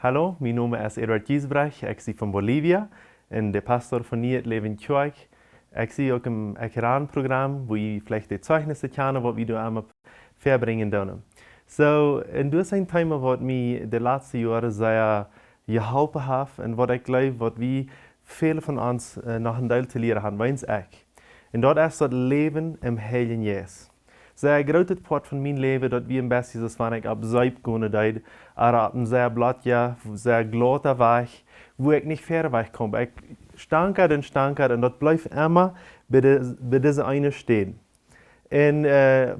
Hallo, mijn naam is Edward Giesbrecht, ik ben van Bolivia en de pastor van hier het Leven Kirk. Ik zie ook een Ekeran-programma, waar je vielleicht die Zeugnisse kennen, wat we allemaal verbringen doen. So, en dat zijn thema wat mij de laatste jaren zeer geholpen heeft en wat ik geloof, wat we veel van ons nog een deel te leren hebben, wens ik. En dat is dat leven im Heiligen Jezus. Sehr groot part van mijn leven dat we een beetje zoals wanneer ik op zuip gaan deed, op een zeer bladje, zeer glatte weg, wo ik niet verder weg kom. Ik stanker en dat blijft immer bij deze ene staan. En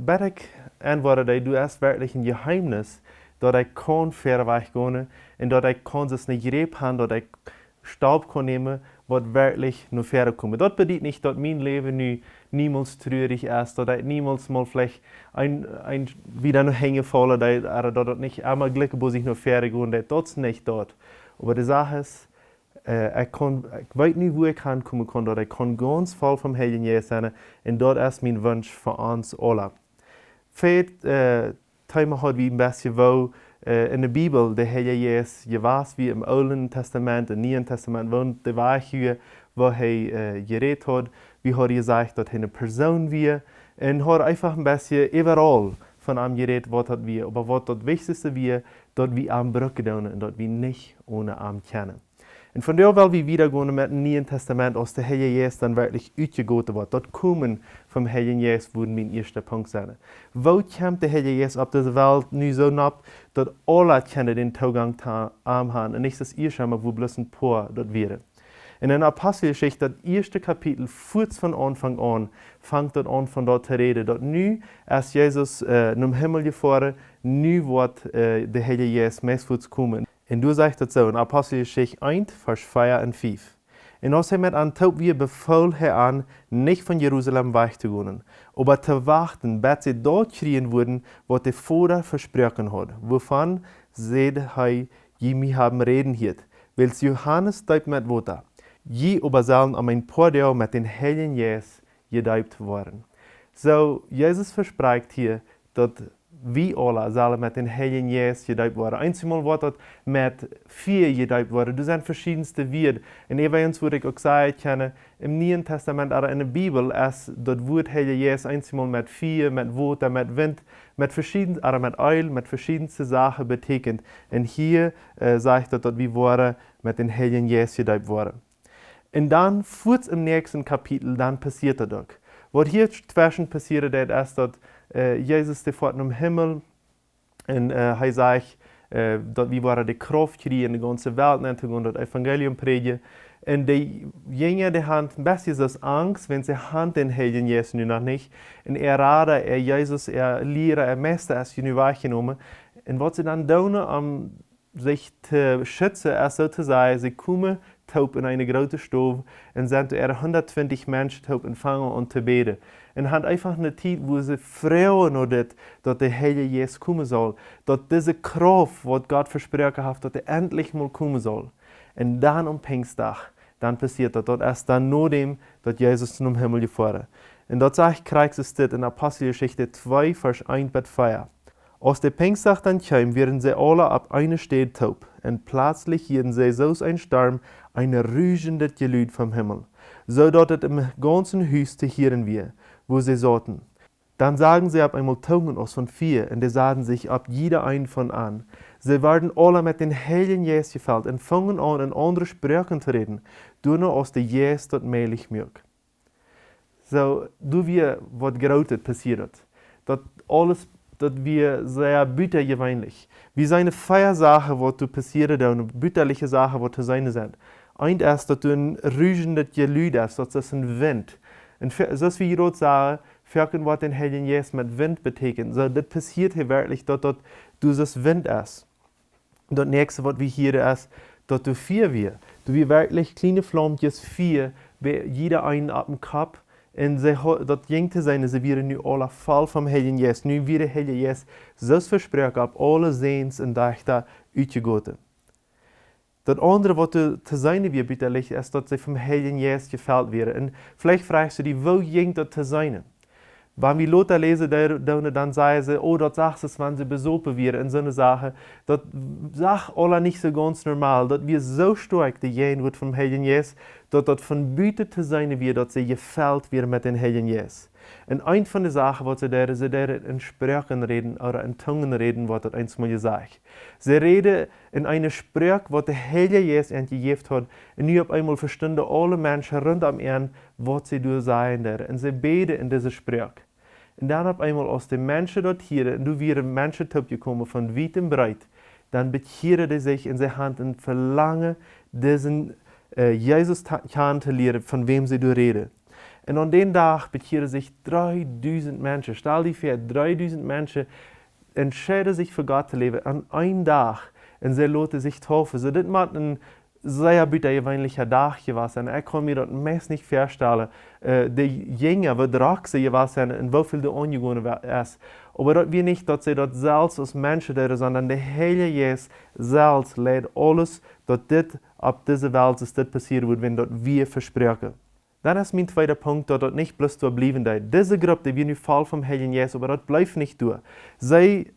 ben ik antwoordde, du is werkelijk een geheimnis, dat ik kon verder weg gaan en dat ik kon het niet greep hebben, dat ik Staub kon nemen, wat werkelijk naar verder komen. Dat betekent niet dat mijn leven nu niemals treurig is, dat ik niemals mal vielleicht wieder noch hängen dat het niet allemaal gelukkig wo zich naar verder gaan, dat is niet dat. Maar de zaak is, ik weet niet hoe ik aankomen kan, dat ik kan ganz vol van Heiligen Jezus zijn en dat is mijn wens voor ons allen. Veel thema had we een beetje wou, in de Bibel, de Heilige Jezus, je was wie im Oude Testament, im Nieuwe Testament, woont de weg hier, waar hij gereed had. We hadden gezegd dat hij een persoon was. En had einfach een beetje overal van hem gereed wat dat was. Maar wat het wichtigste was, dat we hem bruggen doen en dat we niet ohne hem kennen. En vandaar wil we wieder gaan met het Nieuwe Testament, als de Heilige Jezus dan werkelijk uitgegoten wordt. Dat komen van Heiligen Jezus wordt mijn eerste punt zijn. Wo komt de Heilige Jezus op deze wereld nu zo op, dat alle kennen den toegang te hem hebben. En niet als eerste, maar wo bloß een paar dat wäre. En in de Apostelgeschichte, dat eerste kapitel, voort van Anfang an, fangt dat aan van dat te reden. Dat nu, als Jezus naar Himmel gevaren, nu wordt de Heilige Jezus meest komen. En du zegt het zo in Apostelgeschichte 1, vers 4 en 5. En als hij met aan taub weer beval hij aan, niet van Jeruzalem weg te gaan, maar te wachten, bis ze dort kriegen worden, wat de Vader versprochen had. Wovon zeide hij, je mij haben reden hiert, wels Johannes deupt met water. Je aber sollen am ein paar Tage met den Heiligen Jezus gedeupt worden. So, Jezus verspreekt hier, dat wie alle zullen met den Heiligen Jezus gedeupt worden. Einmal wordt dat met 4 gedeupt worden. Er zijn verschiedenste woorden. En eventueel wat ik ook zei, kennen, im Nieuwen Testament, aber in de Bibel, is dat woord Heilige Jezus einmal met 4, met water, met wind, met oil, met verschiedenste zaken betekent. En hier zegt dat we worden met den Heiligen Jezus gedeupt worden. En dan, voort im nächsten Kapitel, dan passiert dat ook. Wat hier zwischen passiert, is dat Jezus de voort naar Himmel en hij zegt dat we waren de kracht krijgen in de ganze wereld en te gaan dat evangelium predigen. En die jongen die hadden een beetje zoals angst, wenn ze hadden den Heiligen Jezus nu nog niet. En raden, Jezus, leren, meester is nu weggenomen. En wat ze dan doen om zich te schützen, is zo te zeggen, ze komen taub in een grote stoof en zijn er 120 mensen taub ontvangen om te beden. En had einfach een tijd waar ze vreuen dat de Heilige Jezus komen zal. Dat deze kracht, wat God versproken heeft, dat hij endlich mal komen zal. En dan op Pfingstdag, dan passiert dat. Dat is dan nadem dat Jezus naar Himmel gevaren. En dat zegt Christus dit in Apostelgeschichte 2, vers 1 bis 4. Als de Pfingstdag dan kwam, werden sie alle op eine Stelle taub. En plötzlich hielden sie zoals een storm, een ruischendes Geluid vom Himmel, zodat het im ganzen Huis te hören war, wo sie saßen. Dann sagen sie auf einmal Zungen aus von 4, und die sahen sich ab jeder ein von an. Sie werden alle mit den Heiligen Jezus gefüllt und fangen an, in andere Sprachen zu reden, door als de Jezus dat meilig mögt. So, du wir, wat Großes passiert, dat alles, dat wir sehr büttergewöhnlich. Wie seine Feiersache, wat du passiert, und bütterliche Sachen, wat zu sein sind. Eint ist, dat du ein ruischendes Geluid ist, dat ist ein Wind. Und zoals we hier sagen, verken wat den Heiligen Jezus met wind betekent. So, das passiert hier wirklich, dat du das Wind ist. Das nächste, was wir hier ist, dass du 4 wir. Du wir wirklich kleine Flammchen 4, jeder einen ab dem Kopf. Und das ging zu sein, sie wären nu alle voll vom Heiligen Jezus. Nu wird der Heilige Jezus so versprochen, ab alle Sehens und Dächter uitgegoten. Das andere, was du zu sein wird, bitterlich, ist, dass sie vom Heiligen Jezus gefällt werden. Und vielleicht fragst du dich, wo ging das zu sein? Wenn wir Lothar lesen, dann sagen sie, oh, dort sagst du es, wenn sie besopen werden in so einer Sache. Das sagt alle nicht so ganz normal. Dat wir so stark die Jähen wird vom Heiligen Geist, dat von Büte zu sein wird, dass sie gefällt wird mit dem Heiligen Geist. Und eine von den Sachen, was sie in Sprachen reden oder in Zungen reden, was das einmal gesagt. Sie reden in einer Sprache, was der Heilige Geist gegeben hat, und nu auf einmal verstehen alle Menschen rund am Erde, was sie durch sagen. Und sie beten in dieser Sprache. Und dann auf einmal aus den Menschen dort hier, und du wirst Menschen gekommen von weit und breit, dann bekehren die sich in seine Hand und verlangen, diesen Jesus kennenzulernen, von wem sie reden. Und an den Tag bekehren sich 3000 Menschen. Stell dir vor, 3000 Menschen entscheiden sich für Gott zu leben an einem Tag. Und sie lassen sich taufen. So, das macht ein sehr gewöhnlicher Tag gewesen. Ich kann mir das meist nicht vorstellen. Die Jünger, die Drachse gewesen und wie viel da angegangen ist. Aber das wir nicht, dass sie das selbst als Menschen tun, sondern der Heilige Geist selbst lädt alles, dass das auf dieser Welt ist, das passieren wird, wenn das wir versprechen. Dann ist mein zweiter Punkt, dass das nicht bloß so bleiben ist. Diese Gruppe, die wir nu Fall vom Heiligen Geist, aber das bleibt nicht durch. Sie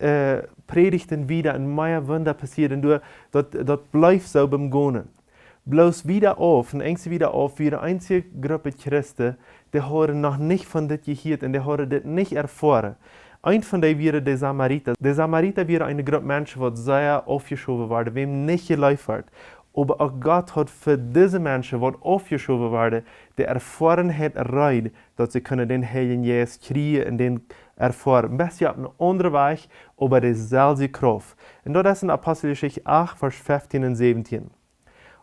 predigten wieder und mehr Wunder passieren durch, das bleibt so beim Gehen. Bloß wieder auf, und ängst wieder auf, wie eine einzige Gruppe Christen, die haben noch nicht von das gehört und die haben das nicht erfahren. Ein von denen wäre der Samariter. Der Samariter wäre eine Gruppe Menschen, die sehr aufgeschoben waren, wem nicht geläuft wird. Aber auch Gott hat für diese Menschen, die aufgeschoben waren, die Erfahrenheit erreicht, dass sie den Heiligen Geist kriegen und den erfahren. Ein bisschen auf einem anderen Weg, aber dieselbe Kraft. Und das ist in Apostelgeschichte 8, Vers 15 und 17.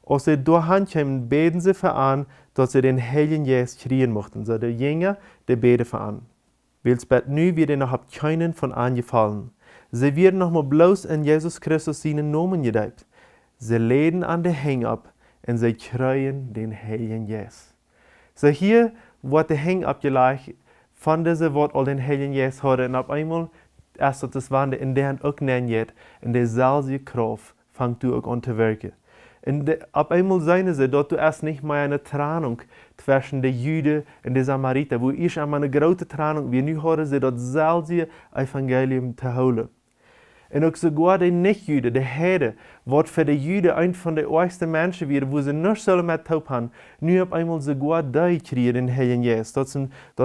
Als sie dahin kamen, beten sie für an, dass sie den Heiligen Geist kriegen mochten. So die Jünger, die beten für an. Weil es nu wird noch auf keinen von angefallen. Sie werden nochmal bloß in Jesus Christus seinen Namen gedeiht. Sie leden an den Häng ab und sie kriegen den Heiligen Geist. So hier wird der Häng abgelegt von diesem Wort all den Heiligen Geist heute und auf einmal, erst das Wande in der auch nennt, in der selbe Kraft fängt du auch an zu wirken. Und auf einmal sehen sie, dass du erst nicht mehr eine Trennung zwischen den Juden und den Samariter, wo ich einmal eine große Trennung, wie nu hören sie das selbe Evangelium zu holen. Und auch sogar die Nicht-Juden, die Heiden, was für die Juden ein von den ersten Menschen wird, wo sie nicht so mit Taub haben, nu auf einmal sogar die kriegen den Heiligen Geist. Das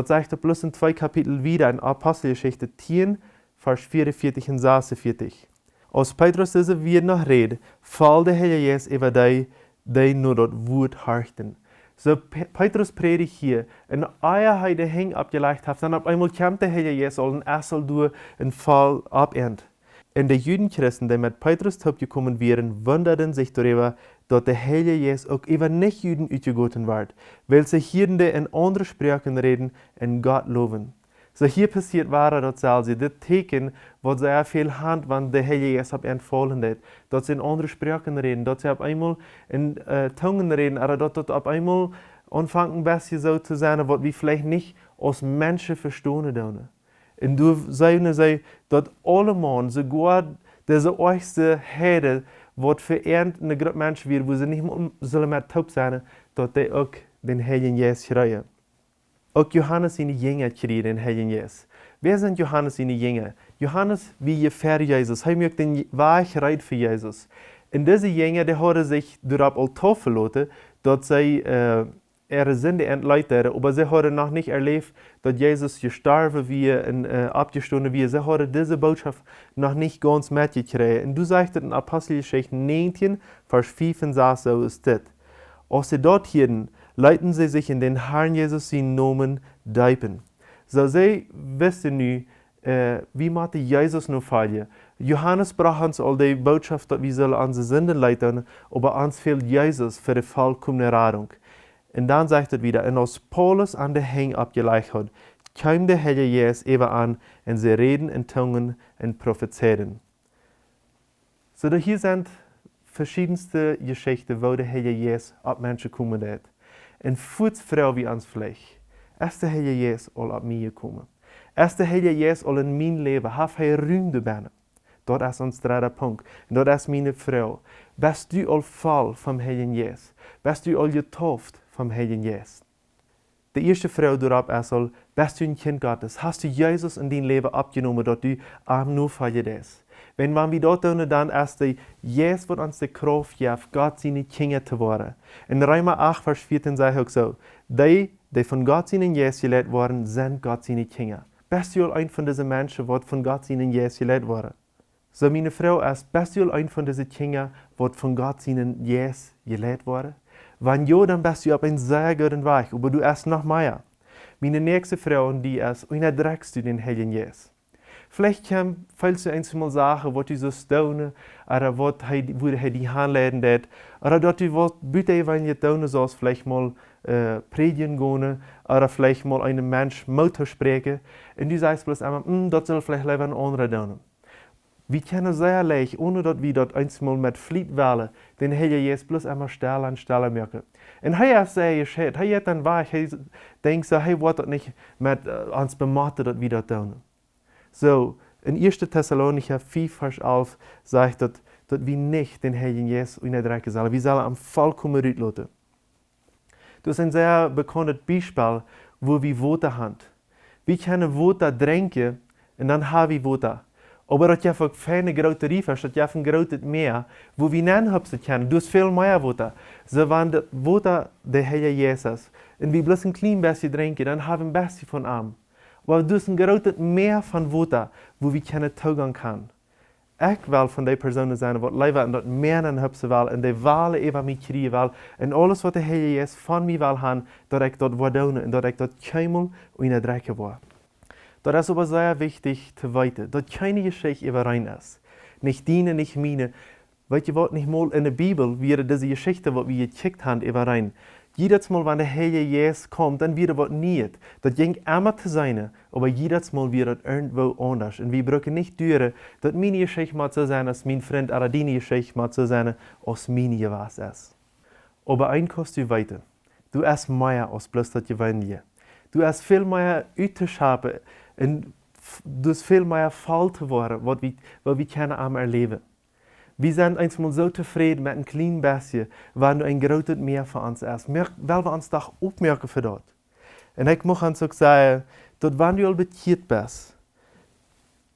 sagt er bloß in 2 Kapitel wieder in Apostelgeschichte 10, Vers 44 und 46. Als Petrus diese wieder noch redet, fällt der Heilige Geist über die nur das Wort harten. So Petrus predigt hier, und ehe er den Häng abgelegt hat, dann auf einmal kommt der Heilige Geist und er soll durch den Fall abend. Und die Judenchristen, die mit Petrus gekommen wären, wunderten sich darüber, dass der Heilige Geist auch über Nicht-Juden ausgegossen wird, weil sie hier in andere Sprachen reden und Gott loben. So hier passiert war dasselbe, das Teken, was sehr viel Hand, wenn der Heilige Geist entfallen hat, dass sie in andere Sprachen reden, dass sie auf einmal in Zungen reden, aber dass auf einmal anfangen, ein bisschen so zu sein, was wir vielleicht nicht als Menschen verstehen können. Und du sagst, dass alle Menschen, sogar diese erste Herde, was verehrt eine Gruppe Menschen wird, wo sie nicht mehr taub sein, dass die auch den Heiligen Geist kriegen. Auch Johannes seine Jünger kriegen den Heiligen Geist. Wer sind Johannes seine Jünger? Johannes, wie für Jesus, er möchte den Weg reit für Jesus. Und diese Jünger, die haben sich darauf all taufen lassen, dass sie ihre Sünde entleiten, aber sie haben noch nicht erlebt, dass Jesus gestorben wird und abgestoßen wird. Sie haben diese Botschaft noch nicht ganz mitgekriegt. Und du sagst in Apostelgeschichte 19, Vers 5 und 6, so ist das. Als sie dort hielten, leiten sie sich in den Herrn Jesus seinen Namen deipen. So sie wissen nu, wie macht Jesus noch fallen. Johannes braucht uns all die Botschaft, dass wir sollen unsere Sünden leiten, aber uns fehlt Jesus für die vollkommene Rettung. Und dann sagt er wieder, und als Paulus an den Häng abgelegt hat, kam der Heilige Geist über an, und sie reden in Zungen und prophezeien. So, hier sind verschiedenste Geschichten, wo der Heilige Geist auf Menschen kommen hat. Und voets Frau wie ans Fleisch. Ist der Heilige Geist all auf mich gekommen. Ist der Heilige Geist all in mein Leben, hat er Ruhm dabei. Dat is ons derde Punkt. En dat is mijn vrouw. Bist du al voll vom Heiligen Geist? Bist du al getauft vom Heiligen Geist? De eerste vrouw daarop is al, bist du ein Kind Gottes? Hast du Jesus in dein Leben abgenommen, dat du arm nur für ist? Wenn wir dort tun, dann ist die Jesus, wat uns die Kraft gibt, Gott seine Kinder zu werden. In Römer 8, Vers 14 sagt er auch so, die von Gott seinen Jesus gelehrt worden, sind Gott seine Kinder. Bist du ein von diesen Menschen, die von Gott seinen Jesus gelehrt worden? So meine Frau ist, bist du ein von diesen Kindern, die von Gott seinen Jesus gelehrt worden? Wenn ja, dann bist du auf einem sehr guten Weg, aber du erst noch mehr. Meine nächste Frau, die ist, und trägst du den Heiligen Jesus. Vielleicht fällst du einmal sagen, was du so staunen, oder wo er die Hand hat, oder dass du was bitte Evangelium tun sollst, vielleicht mal predigen gehen, oder vielleicht mal einem Mensch Mutter sprechen, und du sagst bloß einmal, das soll vielleicht lieber ein anderer tun. Wir können sehr leicht, ohne dass wir das einmal mit Fliet wählen, den Heiligen Jesus bloß einmal Stelle an Stelle merken. Und er ist sehr gescheit, er hat dann wahr, er denkt so, er wird das nicht mit uns bemachten, dass wir das tun. So, in 1. Thessalonicher 4, Vers 11 sagt, dass wir nicht den Heiligen Jesus unterdrücken sollen. Wir sollen am vollkommen rütteln. Das ist ein sehr bekanntes Beispiel, wo wir Wasser haben. Wir können Wasser trinken und dann haben wir Wasser. Aber das ist auch keine große Riefer, das ist ein großes Meer, wo wir nicht haben können. Du hast viel mehr Wasser. So, wenn das Wasser der Heilige Jesus und wir bloß ein klein bisschen trinken, dann haben wir ein bisschen von ihm. Aber du hast ein großes Meer von Wasser, wo wir keine Zugang können. Ich will von der Person sein, die lieber in das Meer haben will, und die Wahl über mich kriegen will, und alles, was der Heilige Jesus von mir will haben, dass ich das tun und dass ich das keinmal unterdrücken will. Das ist aber sehr wichtig zu wissen, dass keine Geschichte über rein ist. Nicht deine, nicht meine. Weißt du was, nicht mal in der Bibel wäre diese Geschichte, die wir gekickt haben, über rein. Jedes Mal, wenn der Heilige Jesus kommt, dann wird was nicht. Das ging immer zu sein, aber jedes Mal wird es irgendwo anders. Und wir brauchen nicht düren, dass meine Geschichte mal zu sein, als mein Freund, oder deine Geschichte mal zu sein, als meine gewesen ist. Aber ein kannst du weiter. Du hast mehr als bloß das Evangelium. Du hast viel mehr auszuschöpfen und du hast viel mehr Fall zu werden, was wir können erleben. Wir sind einmal so zufrieden mit einem kleinen bisschen, wenn du ein großes Meer für uns hast. Weil wir uns doch aufmerken für das. Und ich muss uns auch sagen, dass wenn du bekehrt bist,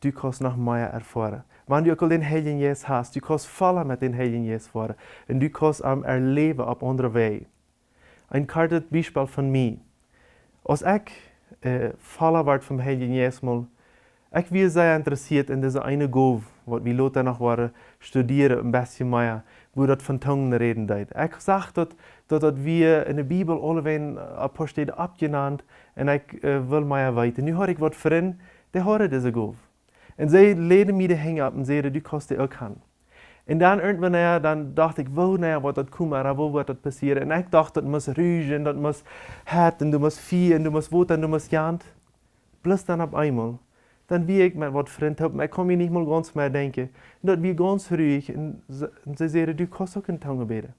du kannst noch mehr erfahren. Wenn du auch den Heiligen Jesus hast, du kannst fallen mit den Heiligen Jesus fahren. Und du kannst erleben auf andere Wege. Ein kurzes Beispiel von mir. Als ich fallen werde vom Heiligen Jesus mal, ich war sehr interessiert in diese eine Gabe, was wir Leute noch waren, studieren ein bisschen mehr, wo das von Zungen reden deed. Ich sage, dass wir in der Bibel alle ein paar Stellen abgenannt und ich will mehr weiter. Nu habe ich was Freunde, die haben diese Gabe. Und sie leden mir die Hänge ab und sagen, du kannst die auch haben. Und dann irgendwann dann dachte ich, wo wird das kommen, wo wird das passieren? Und ich dachte, das muss rügen, das muss hart, und du musst viel, und du musst Wut, und du musst jant. Bloß dann auf einmal. Dann wie ich mit was Freund habe, ich kann mir nicht mal ganz mehr denken. Und das wie ganz ruhig. Und sie sagen, du kannst auch in Tongue beten.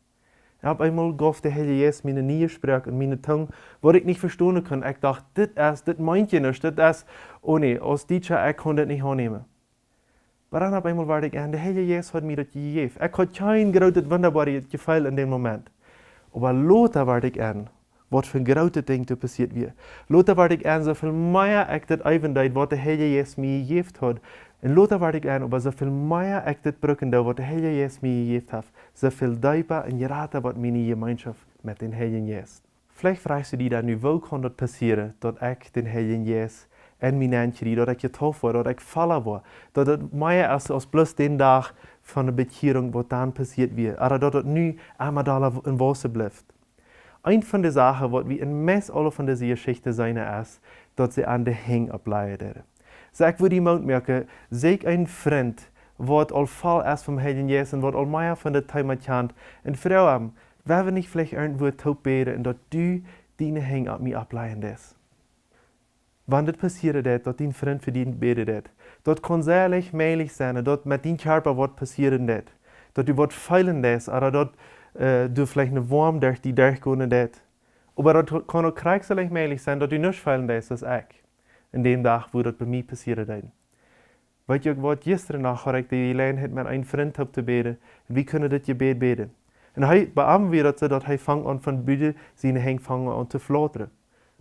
Und auf einmal gab der Heilige Jesus meine neue Sprache und meine Tongue, wo ich nicht verstehen kann. Ich dachte, das meint ihr nicht, das ist, oh nee, als Teacher, ich kann das nicht annehmen. Aber dann auf einmal war ich der Heilige Jesus hat mir das gegeben. Ich hatte kein großes, wunderbares Gefühl in dem Moment. Aber Lothar war ich was für ein großes Ding da passiert wird. Lothar war ich so viel mehr ich das Eivendeid, was der Heilige Jesus mir gegeben hat. Und Lothar war ich aber so viel mehr ich das Brücken da, was der Heilige Jesus mir gegeben hat. So viel tiefer und geraten, was meine Gemeinschaft mit den Heiligen Jesus. Vielleicht fragst du dich dann, wo kann das passieren, dass ich den Heiligen Jesus in mijn eentje, dat ik getauft war, dat ik vallen war, dat het meer is als bloß den Tag von der Bekehrung, was dann passiert wird, oder dass es nu einmal da in Wasser bleibt. Ein von den Sachen, was wir in meist alle von dieser Geschichte sein, ist, dass sie an der Hänge ableiten. Sag, wo die Mund merken, sag ein Freund, was all Fall ist vom Heiligen Jesus und was all mehr von der Zeit kennt, und Frau haben, wer wir nicht vielleicht irgendwo taub beten, und dass du deine Hänge ab mir ableiten lässt. Wenn das passiert, dass dein Freund für dich betet, das kann sehr leicht möglich sein, dass mit deinem Körper was passieren wird, dass du was feilen lässt, oder dass du vielleicht eine Wurm durch die durchgehen lässt. Aber das kann auch kriegselig möglich sein, dass du nicht feilen lässt als ich, in dem Tag, wo das bei mir passiert ist. Weißt du, was gestern Nacht habe ich die Gelegenheit mit einem Freund zu beten, und wie können das Gebet beten? Und bei ihm wird es so, dass er fängt an von Bühne, seine Hände fangen an zu flattern.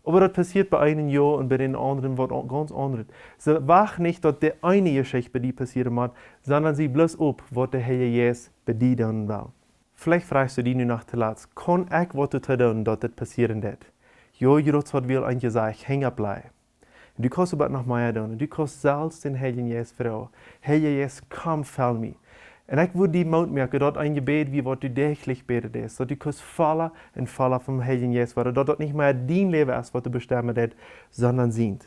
Aber das passiert bei einem Jahr und bei den anderen wird ganz anders. Sie wacht nicht, dass der eine Geschichte bei dir passieren wird, sondern sie bloß ab, was der Herr Jesus bei dir tun will. Vielleicht fragst du dich nu nach zuletzt, kann ich was tun, dass das passieren wird? Ja, Jesus hat will eigentlich gesagt, hängen bleiben. Du kannst aber noch mehr tun. Du kannst selbst den Heiligen Jesus fragen. Herr Jesus, komm, fäll mich. Und ich würde die Mut merken, dass ein Gebet, wie was du täglich betet ist, dass du kannst fallen und fallen vom Heiligen Jesus, weil das nicht mehr dein Leben ist, was du bestimmen hast, sondern sind.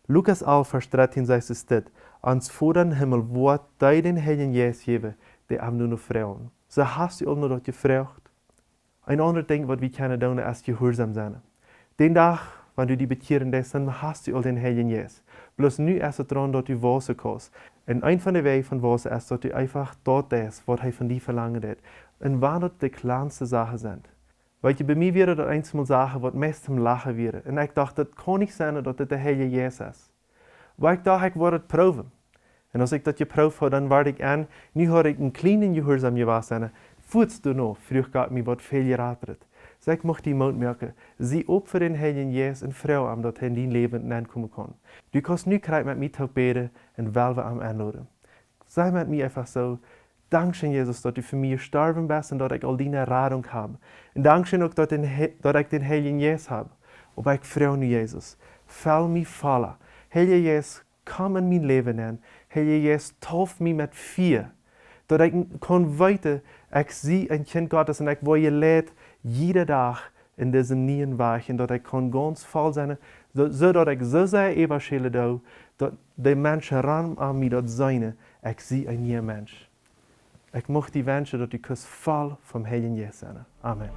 Lukas 11, Vers 13 sagt es dit, ans vor den Himmel wird dir den Heiligen Jesus geben, der am nur noch fragen. So hast du auch noch das gefragt. Ein anderes Ding, was wir können tun, ist gehorsam sein. Den Tag, wenn du die bekehren lässt, dann hast du all den Heiligen Jesus. Bloß nu ist es daran, dass du Wasser kannst. Und ein von den Wegen von Wasser ist, dass du einfach dort bist, was er von dir verlangt hat. Und wann das die kleinsten Sachen sind. Weil bei mir wäre das einmal Sachen, was meist zum Lachen wäre. Und ich dachte, das kann nicht sein, dass das der Heilige Jesus ist. Weil ich dachte, ich wollte das proben. Und als ich das geprobt habe, dann war ich an, nu habe ich einen kleinen Gehorsam gewesen. Fuhrst du noch, früher gab mir was viel geraten. So ich möchte die Mut merken, sie opfer den Heiligen Jesus und Frau am, dass er in dein Leben ankommen kann. Du kannst nu gerade mit mir beten und welwe am anladen. Sei mit mir einfach so, Dankeschön, Jesus, dass du für mich gestorben bist und dass ich all deine Rettung habe. Und Dankeschön auch, dass ich den Heiligen Jesus habe. Aber ich frage nu, Jesus, fall mich fallen. Heiliger Jesus, komm in mein Leben an. Heiliger Jesus, tauf mich mit Vier. Dass ich kann weiter, ich sehe ein Kind Gottes und ich will je leid, jeden Tag in diesem neuen Weg, und dass ich kann ganz voll sein, so dass ich so sehr Evangelie tue, dass die Menschen ran an mich, dass seine, ich sehe ein neuer Mensch. Ich möchte die wünschen, dass du voll vom Heiligen Jesus sein. Amen.